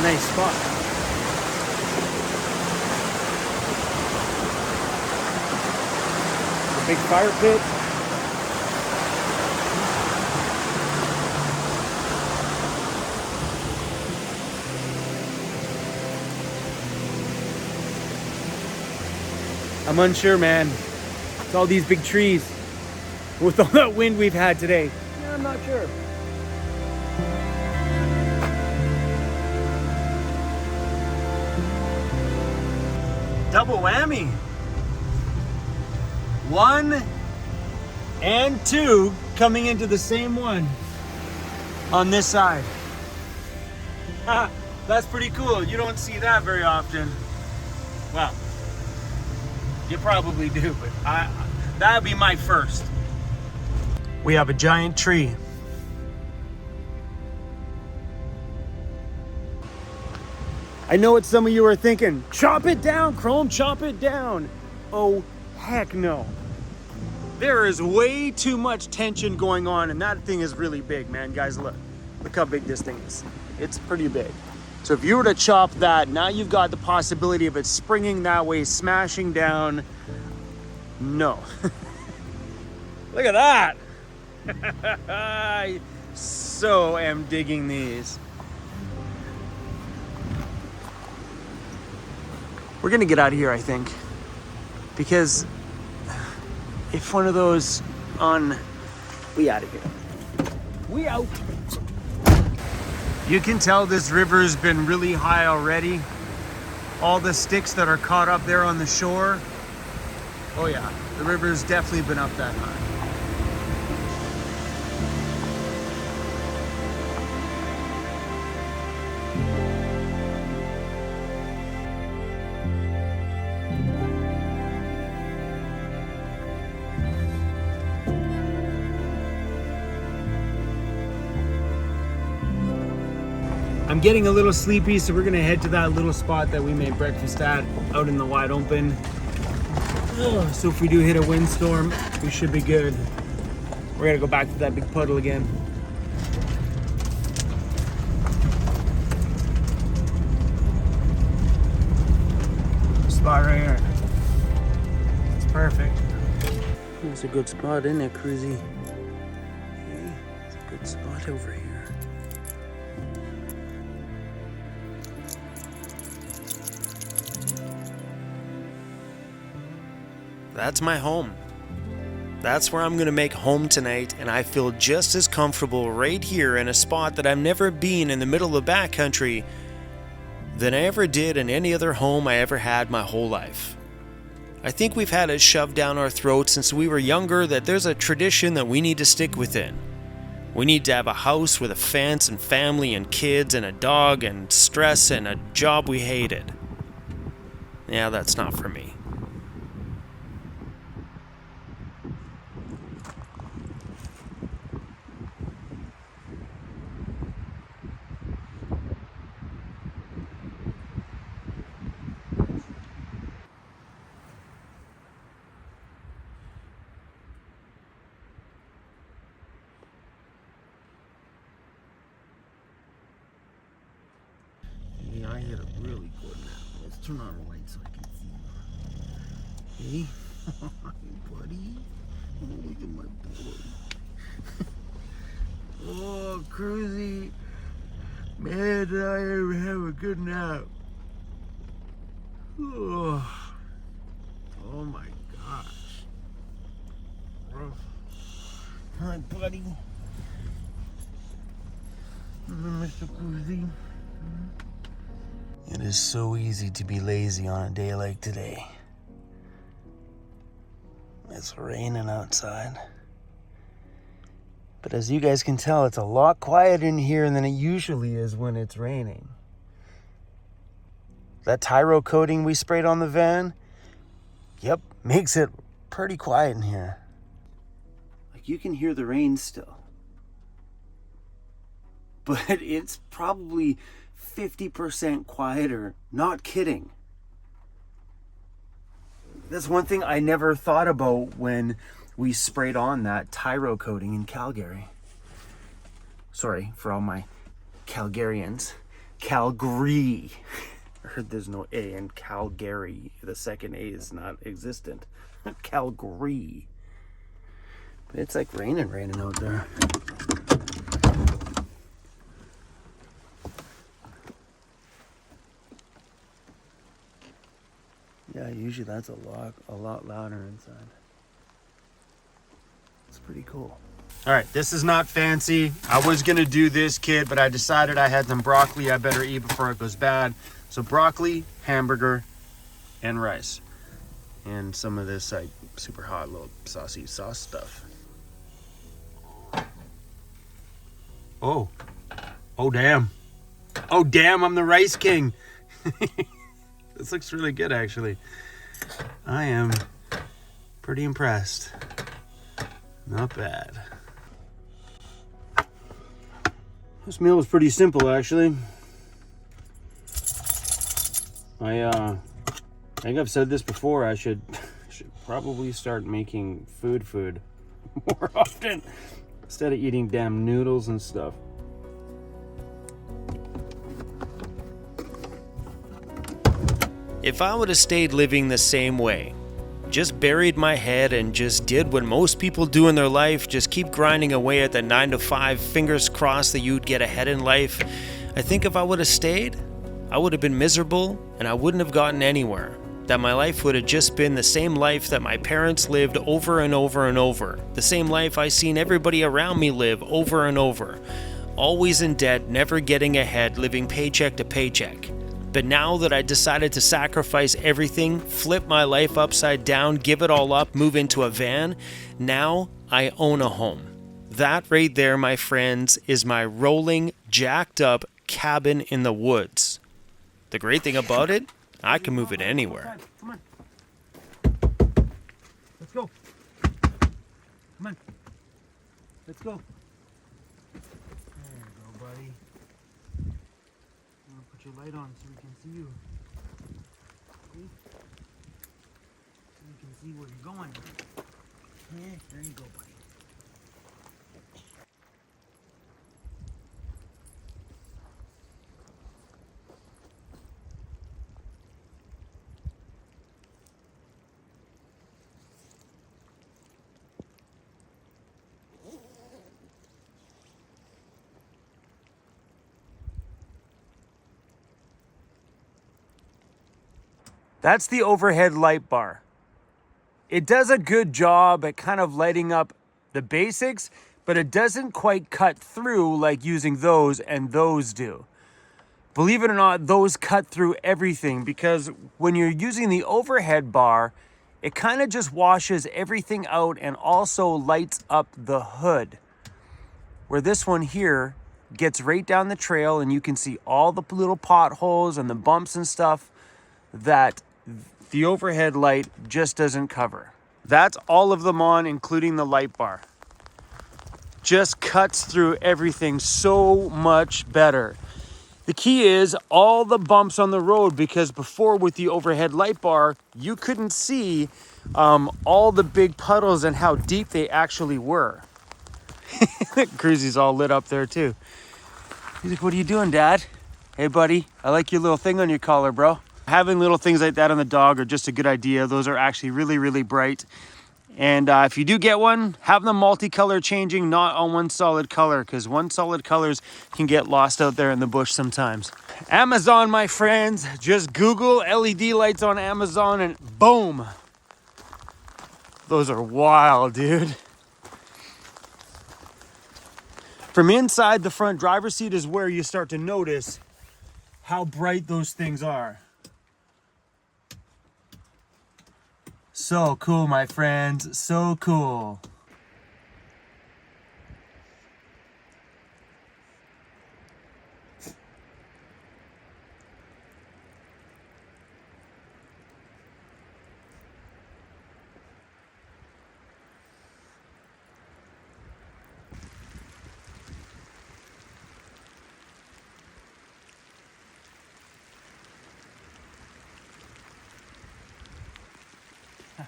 a nice spot. A big fire pit. I'm unsure, man. It's all these big trees. With all that wind we've had today, yeah, I'm not sure. Double whammy. 1 and 2 coming into the same one on this side. That's pretty cool. You don't see that very often. Well, you probably do, but that'd be my first. We have a giant tree. I know what some of you are thinking. Chop it down, Chrome, chop it down. Oh, heck no. There is way too much tension going on, and that thing is really big, man. Guys, look. Look how big this thing is. It's pretty big. So if you were to chop that, now you've got the possibility of it springing that way, smashing down. No. Look at that. I so am digging these. We're gonna get out of here, I think, because if one of those we out of here. We out. You can tell this river's been really high already. All the sticks that are caught up there on the shore. Oh yeah, the river's definitely been up that high. I'm getting a little sleepy, so we're gonna head to that little spot that we made breakfast at, out in the wide open. So if we do hit a windstorm, we should be good. We're gonna go back to that big puddle again. Spot right here. It's perfect. It's a good spot, isn't it, CRUZ? Okay, it's a good spot over here. That's my home. That's where I'm gonna make home tonight, and I feel just as comfortable right here in a spot that I've never been in the middle of the backcountry than I ever did in any other home I ever had my whole life. I think we've had it shoved down our throats since we were younger that there's a tradition that we need to stick within. We need to have a house with a fence and family and kids and a dog and stress and a job we hated. Yeah, that's not for me. Yeah, I hit it really good now. Let's turn on the light so I can see. Hey, buddy. Oh, look at my boy. Oh, CRUZ. Man, did I ever have a good nap. Oh, oh my gosh. Hi, buddy. Mr. CRUZ. It is so easy to be lazy on a day like today. It's raining outside. But as you guys can tell, it's a lot quieter in here than it usually is when it's raining. That Tyro coating we sprayed on the van, yep, makes it pretty quiet in here. Like you can hear the rain still. But it's probably 50% quieter, not kidding. That's one thing I never thought about when we sprayed on that Tyro coating in Calgary. Sorry for all my Calgarians. Calgary. I heard there's no A in Calgary. The second A is not existent. Calgary. But it's like raining out there. Yeah, usually that's a lot louder inside. It's pretty cool. All right, this is not fancy. I was gonna do this, kid, but I decided I had some broccoli I better eat before it goes bad. So broccoli, hamburger, and rice. And some of this like super hot little saucy sauce stuff. Oh damn. Oh damn, I'm the rice king. This looks really good actually. I am pretty impressed. Not bad. This meal was pretty simple actually. I think I've said this before, I should probably start making food more often instead of eating damn noodles and stuff. If I would have stayed living the same way, just buried my head and just did what most people do in their life, just keep grinding away at the 9 to 5, fingers crossed that you'd get ahead in life, I think if I would have stayed, I would have been miserable and I wouldn't have gotten anywhere. That my life would have just been the same life that my parents lived over and over and over. The same life I seen everybody around me live over and over. Always in debt, never getting ahead, living paycheck to paycheck. But now that I decided to sacrifice everything, flip my life upside down, give it all up, move into a van, now I own a home. That right there, my friends, is my rolling, jacked up cabin in the woods. The great thing about it, I can move it anywhere. Come on. Let's go. Come on. Let's go. There you go, buddy. I'm gonna put your light on so we can see you. See? So we can see where you're going. Yeah, there you go, buddy. That's the overhead light bar. It does a good job at kind of lighting up the basics, but it doesn't quite cut through like using those and those do. Believe it or not, those cut through everything because when you're using the overhead bar, it kind of just washes everything out and also lights up the hood. Where this one here gets right down the trail and you can see all the little potholes and the bumps and stuff that the overhead light just doesn't cover. That's all of them on, including the light bar. Just cuts through everything so much better. The key is all the bumps on the road, because before with the overhead light bar, you couldn't see all the big puddles and how deep they actually were. CRUZ's all lit up there too. He's like, what are you doing, Dad? Hey, buddy, I like your little thing on your collar, bro. Having little things like that on the dog are just a good idea. Those are actually really, really bright. And if you do get one, have them multicolor changing, not on one solid color, because one solid colors can get lost out there in the bush sometimes. Amazon, my friends, just Google LED lights on Amazon and boom. Those are wild, dude. From inside the front driver's seat is where you start to notice how bright those things are. So cool, my friends, so cool.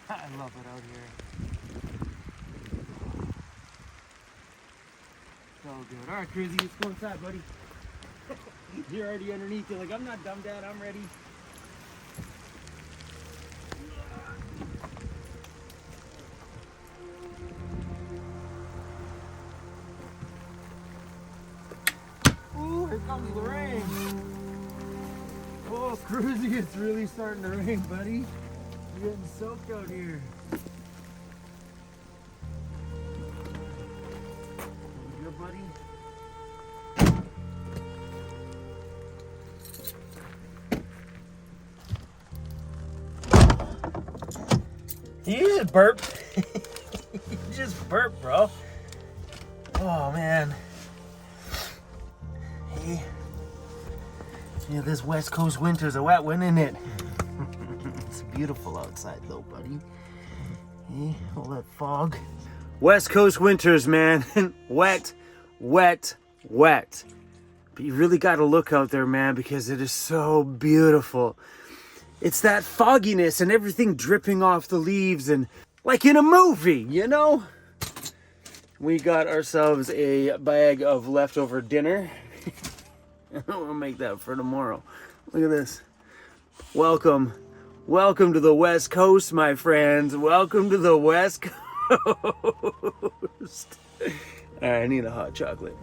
I love it out here. So good. All right, CRUZ, let's go inside, buddy. You're already underneath. You're like, I'm not dumb, Dad. I'm ready. Ooh, here comes the rain. Oh, Cruzy, it's really starting to rain, buddy. You're getting soaked out here. Good, buddy. You just burped. You just burped, bro. Oh, man. Hey. Yeah, this West Coast winter's a wet one, isn't it? It's beautiful outside, though, buddy. Hey, all that fog. West Coast winters, man. Wet, wet, wet. But you really got to look out there, man, because it is so beautiful. It's that fogginess and everything dripping off the leaves and like in a movie, you know? We got ourselves a bag of leftover dinner. We'll make that for tomorrow. Look at this. Welcome. Welcome to the West Coast, my friends. Welcome to the West Coast. All right, I need a hot chocolate.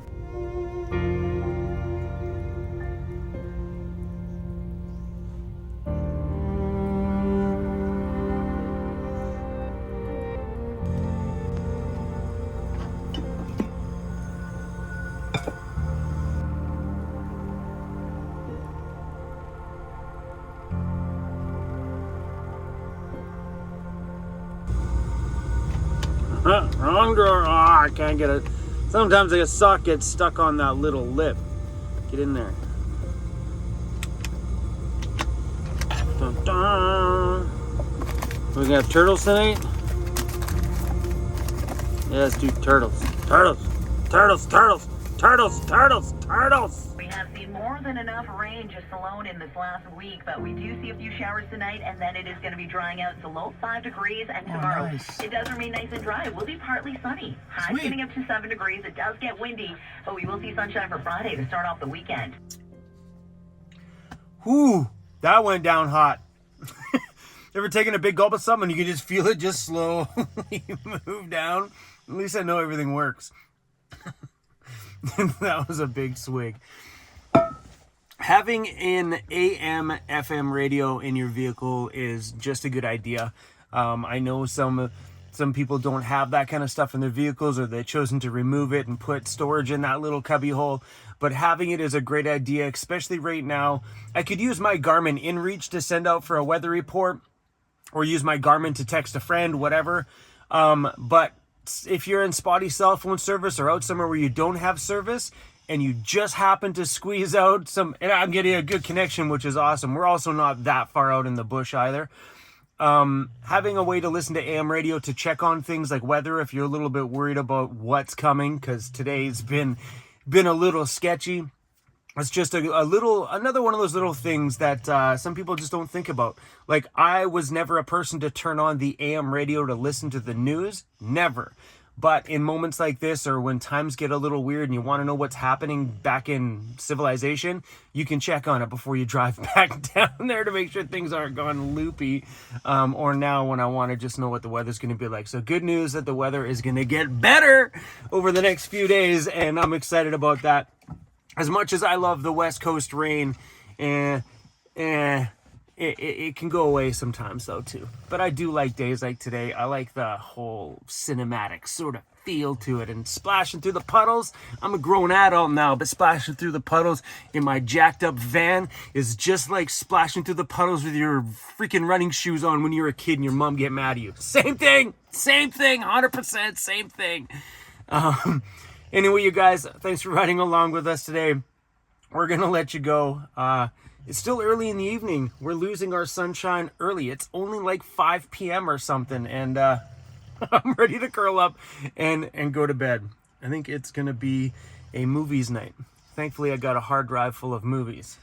Wrong door. Oh, I can't get it. Sometimes a sock gets stuck on that little lip. Get in there. Dun, dun. We're gonna have turtles tonight? Yeah, let's do turtles. Turtles. Turtles, turtles, turtles, turtles, turtles. We have seen more than enough rain just alone in this last week, but we do see a few showers tonight, and then it is going to be drying out. It's a low 5 degrees, and tomorrow nice. It does remain nice and dry. It will be partly sunny. Highs Sweet. getting up to 7 degrees. It does get windy, but we will see sunshine for Friday to start off the weekend. Whew, that went down hot. Ever taken a big gulp of something and you can just feel it just slowly move down? At least I know everything works. That was a big swig. Having an AM, FM radio in your vehicle is just a good idea. I know some people don't have that kind of stuff in their vehicles, or they've chosen to remove it and put storage in that little cubby hole. But having it is a great idea, especially right now. I could use my Garmin InReach to send out for a weather report, or use my Garmin to text a friend, whatever. But if you're in spotty cell phone service or out somewhere where you don't have service and you just happen to squeeze out some, and I'm getting a good connection, which is awesome. We're also not that far out in the bush either. Having a way to listen to AM radio to check on things like weather if you're a little bit worried about what's coming, because today's been a little sketchy. It's just another one of those little things that some people just don't think about. Like, I was never a person to turn on the AM radio to listen to the news. Never. But in moments like this, or when times get a little weird and you want to know what's happening back in civilization, you can check on it before you drive back down there to make sure things aren't gone loopy. Or now when I want to just know what the weather's going to be like. So good news that the weather is going to get better over the next few days, and I'm excited about that. As much as I love the West Coast rain, it can go away sometimes though too. But I do like days like today. I like the whole cinematic sort of feel to it, and splashing through the puddles. I'm a grown adult now, but splashing through the puddles in my jacked up van is just like splashing through the puddles with your freaking running shoes on when you were a kid and your mom get mad at you. Same thing, 100% same thing. Anyway, you guys, thanks for riding along with us today. We're going to let you go. It's still early in the evening. We're losing our sunshine early. It's only like 5 p.m. or something, and I'm ready to curl up and go to bed. I think it's going to be a movies night. Thankfully, I got a hard drive full of movies.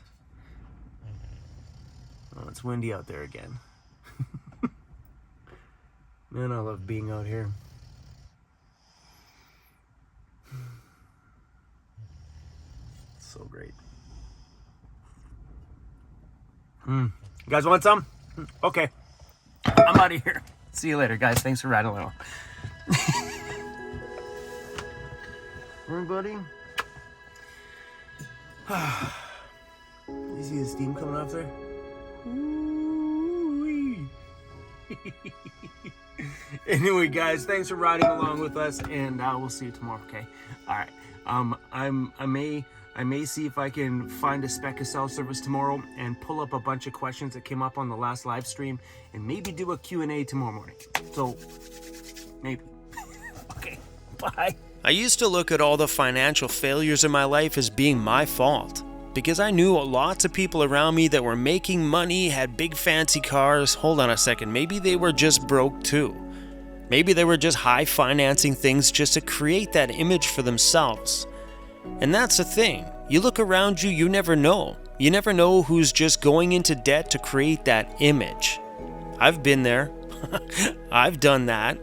Oh, it's windy out there again. Man, I love being out here. So great. You guys want some? Okay. I'm out of here. See you later, guys. Thanks for riding along. Everybody. You see the steam coming off there? Ooh-wee. Anyway, guys, thanks for riding along with us, and we'll see you tomorrow. Okay. All right. I may see if I can find a speck of cell service tomorrow and pull up a bunch of questions that came up on the last live stream, and maybe do a Q&A tomorrow morning. So maybe. Okay. Bye. I used to look at all the financial failures in my life as being my fault, because I knew lots of people around me that were making money, had big fancy cars. Hold on a second, maybe they were just broke too. Maybe they were just high financing things just to create that image for themselves. And that's the thing. You look around you, you never know. You never know who's just going into debt to create that image. I've been there. I've done that.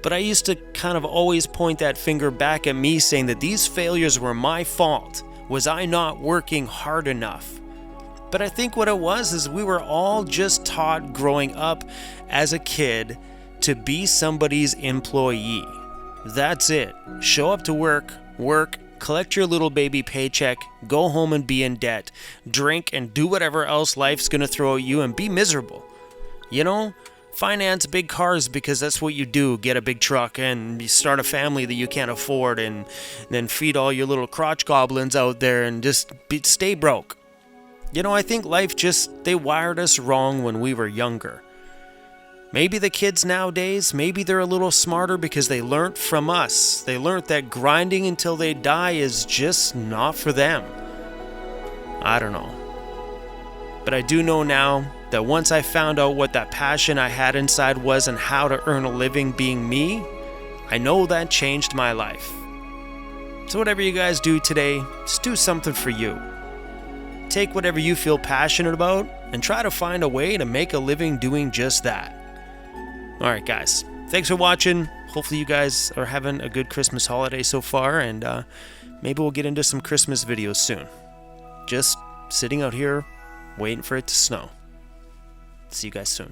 But I used to kind of always point that finger back at me, saying that these failures were my fault. Was I not working hard enough? But I think what it was is we were all just taught growing up as a kid to be somebody's employee. That's it. Show up to work, collect your little baby paycheck, go home and be in debt, drink and do whatever else life's gonna throw at you and be miserable. You know, finance big cars because that's what you do. Get a big truck and you start a family that you can't afford, and then feed all your little crotch goblins out there and just stay broke. You know, I think life they wired us wrong when we were younger. Maybe the kids nowadays, maybe they're a little smarter because they learnt from us. They learnt that grinding until they die is just not for them. I don't know. But I do know now that once I found out what that passion I had inside was and how to earn a living being me, I know that changed my life. So whatever you guys do today, just do something for you. Take whatever you feel passionate about and try to find a way to make a living doing just that. Alright guys, thanks for watching. Hopefully you guys are having a good Christmas holiday so far, and maybe we'll get into some Christmas videos soon. Just sitting out here waiting for it to snow. See you guys soon.